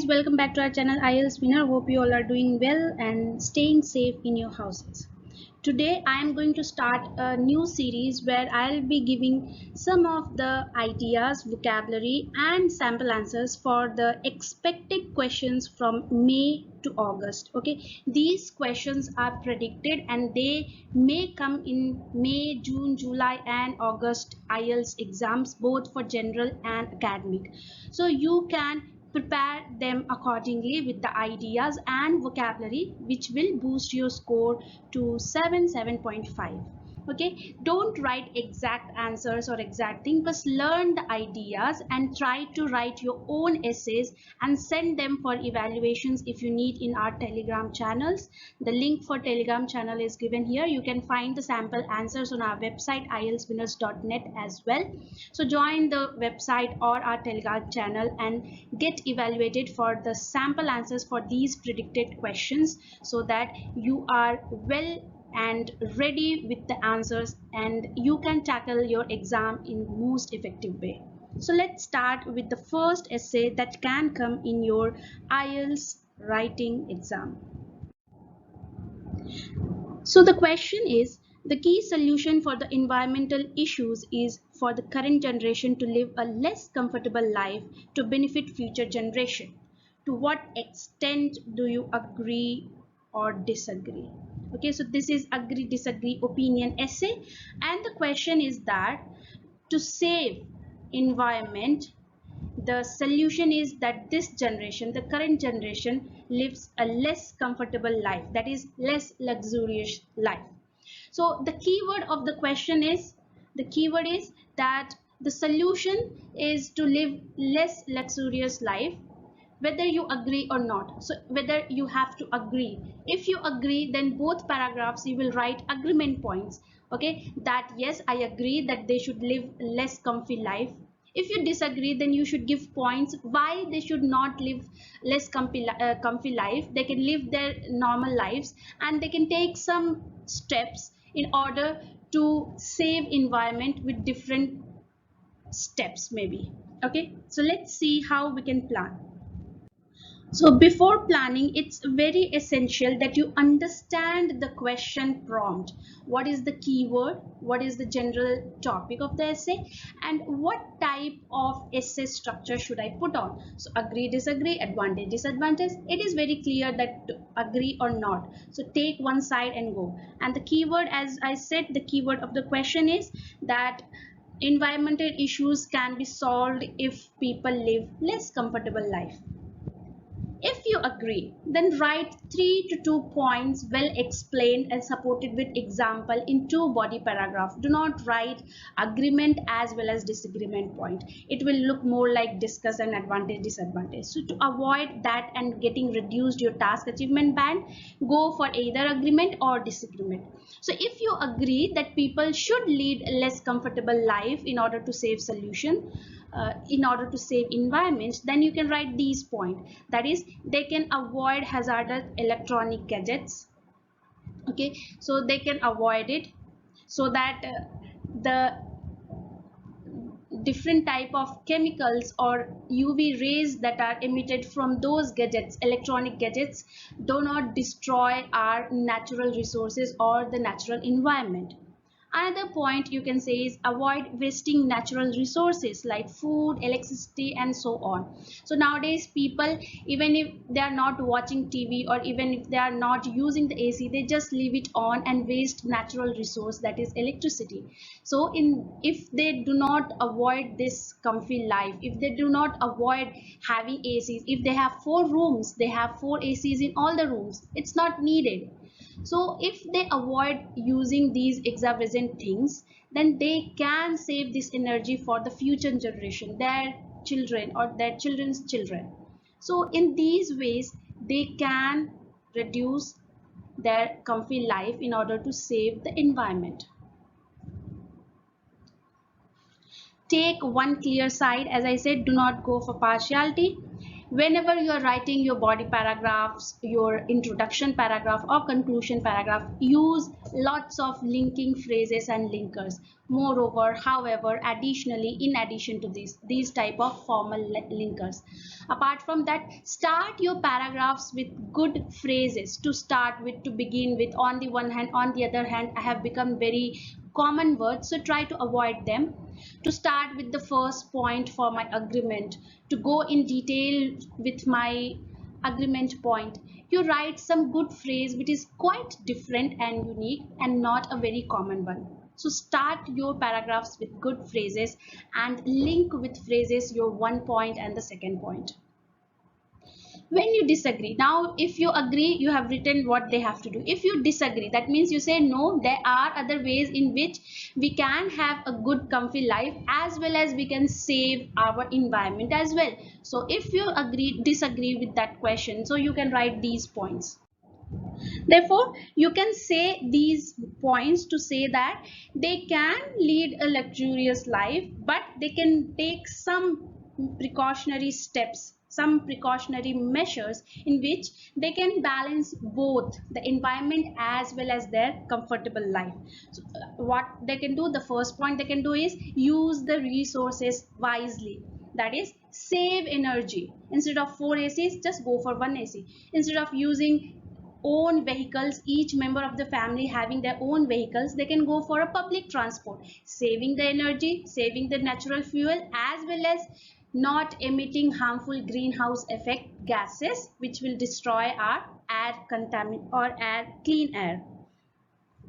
guys, welcome back to our channel IELTS Winner. Hope you all are doing well and staying safe in your houses. Today I am going to start a new series where I'll be giving some of the ideas, vocabulary and sample answers for the expected questions from May to August. Okay, these questions are predicted and they may come in May, June, July and August IELTS exams, both for general and academic. So you can prepare them accordingly with the ideas and vocabulary which will boost your score to 7.5. Okay, don't write exact answers or exact thing, just learn the ideas and try to write your own essays and send them for evaluations if you need in our Telegram channels. The link for Telegram channel is given here. You can find the sample answers on our website ieltswinners.net as well. So join the website or our Telegram channel and get evaluated for the sample answers for these predicted questions so that you are well and ready with the answers and you can tackle your exam in most effective way. So let's start with the first essay that can come in your IELTS writing exam. So the question is, the key solution for the environmental issues is for the current generation to live a less comfortable life to benefit future generation. To what extent do you agree or disagree? Okay, so this is agree disagree opinion essay, and the question is that to save environment, the solution is that this generation, the current generation, lives a less comfortable life, that is less luxurious life. So the keyword of the question is, the keyword is that the solution is to live less luxurious life, whether you agree or not. So whether you have to agree. If you agree, then both paragraphs you will write agreement points. Okay, that yes, I agree that they should live less comfy life. If you disagree, then you should give points why they should not live less comfy life. They can live their normal lives and they can take some steps in order to save environment with different steps maybe. Okay, so let's see how we can plan. So before planning, it's very essential that you understand the question prompt. What is the keyword? What is the general topic of the essay? And what type of essay structure should I put on? So agree, disagree, advantage, disadvantage. It is very clear that to agree or not. So take one side and go. And the keyword, as I said, the keyword of the question is that environmental issues can be solved if people live less comfortable life. If you agree, then write 3 to 2 points well explained and supported with example in 2 body paragraph. Do not write agreement as well as disagreement point. It will look more like discuss and advantage disadvantage. So to avoid that and getting reduced your task achievement band, go for either agreement or disagreement. So if you agree that people should lead a less comfortable life in order to save solution, in order to save environments, then you can write these points. That is, they can avoid hazardous electronic gadgets. Okay, so they can avoid it so that the different type of chemicals or UV rays that are emitted from those gadgets, electronic gadgets, do not destroy our natural resources or the natural environment. Another point you can say is avoid wasting natural resources like food, electricity and so on. So nowadays people, even if they are not watching TV or even if they are not using the AC, they just leave it on and waste natural resource, that is electricity. So if they do not avoid this comfy life, if they do not avoid having ACs, if they have 4 rooms, they have 4 ACs in all the rooms, it's not needed. So if they avoid using these extravagant things, then they can save this energy for the future generation, their children or their children's children. So in these ways, they can reduce their comfy life in order to save the environment. Take one clear side. As I said, do not go for partiality. Whenever you are writing your body paragraphs, your introduction paragraph or conclusion paragraph, use lots of linking phrases and linkers. Moreover, however, additionally, in addition to these type of formal linkers, apart from that, start your paragraphs with good phrases to start with, to begin with. On the one hand, on the other hand, I have become very common words, so try to avoid them. To start with the first point for my agreement, to go in detail with my agreement point, you write some good phrase which is quite different and unique and not a very common one. So start your paragraphs with good phrases and link with phrases your one point and the second point. When you disagree, now if you agree, you have written what they have to do. If you disagree, that means you say no, there are other ways in which we can have a good comfy life, as well as we can save our environment as well. So if you disagree with that question, so you can write these points. Therefore, you can say these points to say that they can lead a luxurious life, but they can take some precautionary steps, some precautionary measures in which they can balance both the environment as well as their comfortable life. So, what they can do, the first point they can do is use the resources wisely. That is, save energy. Instead of 4 ACs, just go for 1 AC. Instead of using own vehicles, each member of the family having their own vehicles, they can go for a public transport, saving the energy, saving the natural fuel, as well as not emitting harmful greenhouse effect gases which will destroy our air contaminant or air clean air.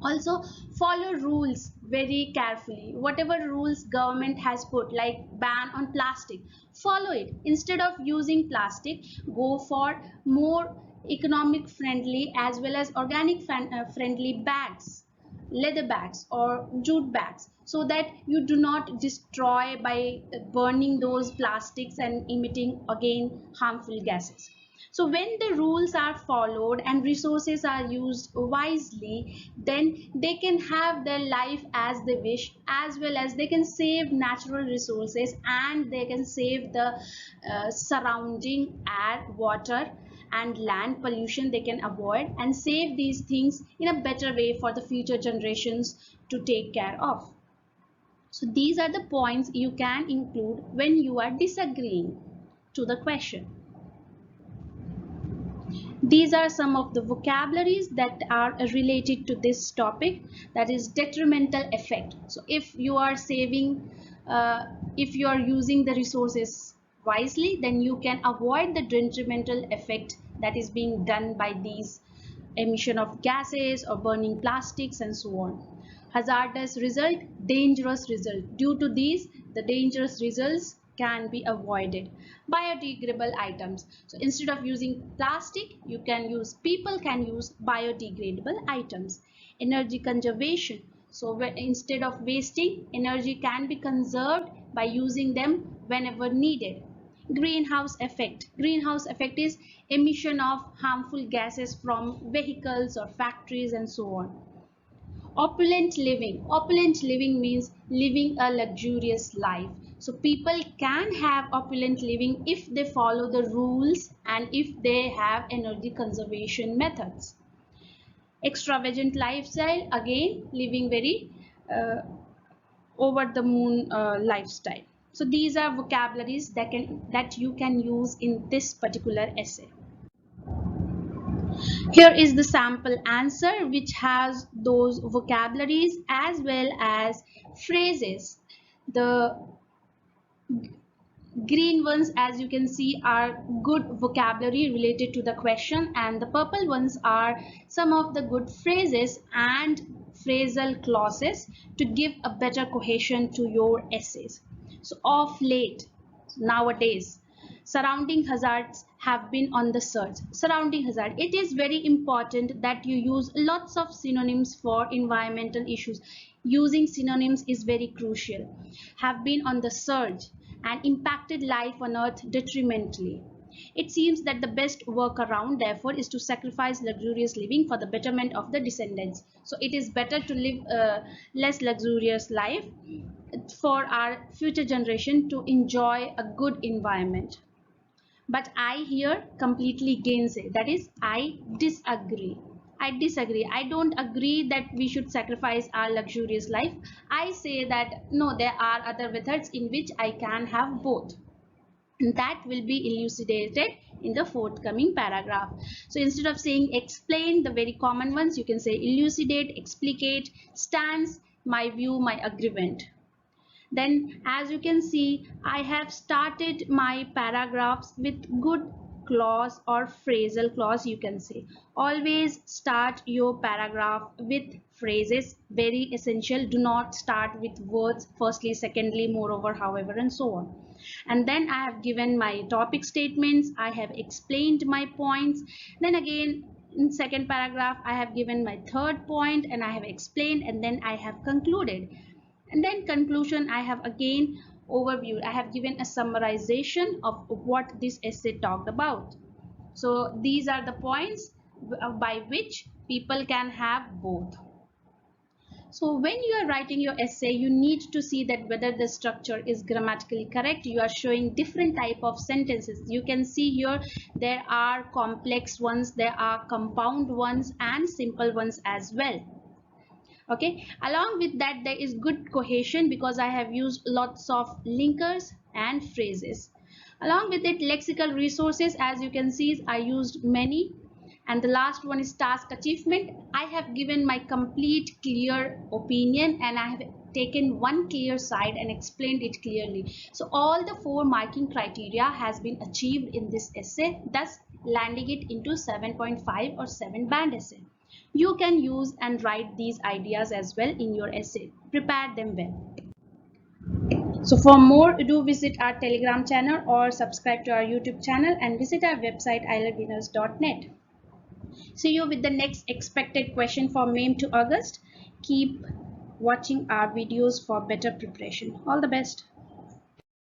Also, follow rules very carefully. Whatever rules government has put, like ban on plastic, follow it. Instead of using plastic, go for more economic friendly as well as organic friendly bags, leather bags or jute bags, so that you do not destroy by burning those plastics and emitting again harmful gases. So when the rules are followed and resources are used wisely, then they can have their life as they wish, as well as they can save natural resources and they can save the surrounding air, water and land pollution. They can avoid and save these things in a better way for the future generations to take care of. So these are the points you can include when you are disagreeing to the question. These are some of the vocabularies that are related to this topic, that is detrimental effect. So if you are saving, if you are using the resources wisely, then you can avoid the detrimental effect that is being done by these emission of gases or burning plastics and so on. Hazardous result, dangerous result. Due to these, the dangerous results can be avoided. Biodegradable items. So instead of using plastic, you can use, people can use biodegradable items. Energy conservation. So instead of wasting, energy can be conserved by using them whenever needed. Greenhouse effect. Greenhouse effect is emission of harmful gases from vehicles or factories and so on. Opulent living. Opulent living means living a luxurious life. So people can have opulent living if they follow the rules and if they have energy conservation methods. Extravagant lifestyle, again living very uh, over the moon lifestyle. So these are vocabularies that you can use in this particular essay. Here is the sample answer which has those vocabularies as well as phrases. The green ones, as you can see, are good vocabulary related to the question, and the purple ones are some of the good phrases and phrasal clauses to give a better cohesion to your essays. So of late, nowadays, surrounding hazards have been on the search. Surrounding hazard, it is very important that you use lots of synonyms for environmental issues. Using synonyms is very crucial. Have been on the surge and impacted life on earth detrimentally. It seems that the best workaround, therefore, is to sacrifice luxurious living for the betterment of the descendants. So it is better to live a less luxurious life for our future generation to enjoy a good environment. But I here completely gainsay. That is, I disagree. I disagree. I don't agree that we should sacrifice our luxurious life. I say that no, there are other methods in which I can have both. And that will be elucidated in the forthcoming paragraph. So instead of saying explain, the very common ones, you can say elucidate, explicate, stance, my view, my agreement. Then as you can see, I have started my paragraphs with good clause or phrasal clause, you can say. Always start your paragraph with phrases, very essential. Do not start with words, firstly, secondly, moreover, however, and so on. And then I have given my topic statements, I have explained my points. Then again, in second paragraph, I have given my third point and I have explained, and then I have concluded. And then conclusion, I have again overviewed. I have given a summarization of what this essay talked about. So these are the points by which people can have both. So when you are writing your essay, you need to see that whether the structure is grammatically correct. You are showing different type of sentences. You can see here there are complex ones, there are compound ones, and simple ones as well. Okay, along with that, there is good cohesion because I have used lots of linkers and phrases. Along with it, lexical resources, as you can see, I used many. And the last one is task achievement. I have given my complete clear opinion and I have taken one clear side and explained it clearly. So all the 4 marking criteria has been achieved in this essay, thus landing it into 7.5 or 7 band essay. You can use and write these ideas as well in your essay. Prepare them well. So for more, do visit our Telegram channel or subscribe to our YouTube channel and visit our website ieltwinners.net. See you with the next expected question for May to August. Keep watching our videos for better preparation. All the best.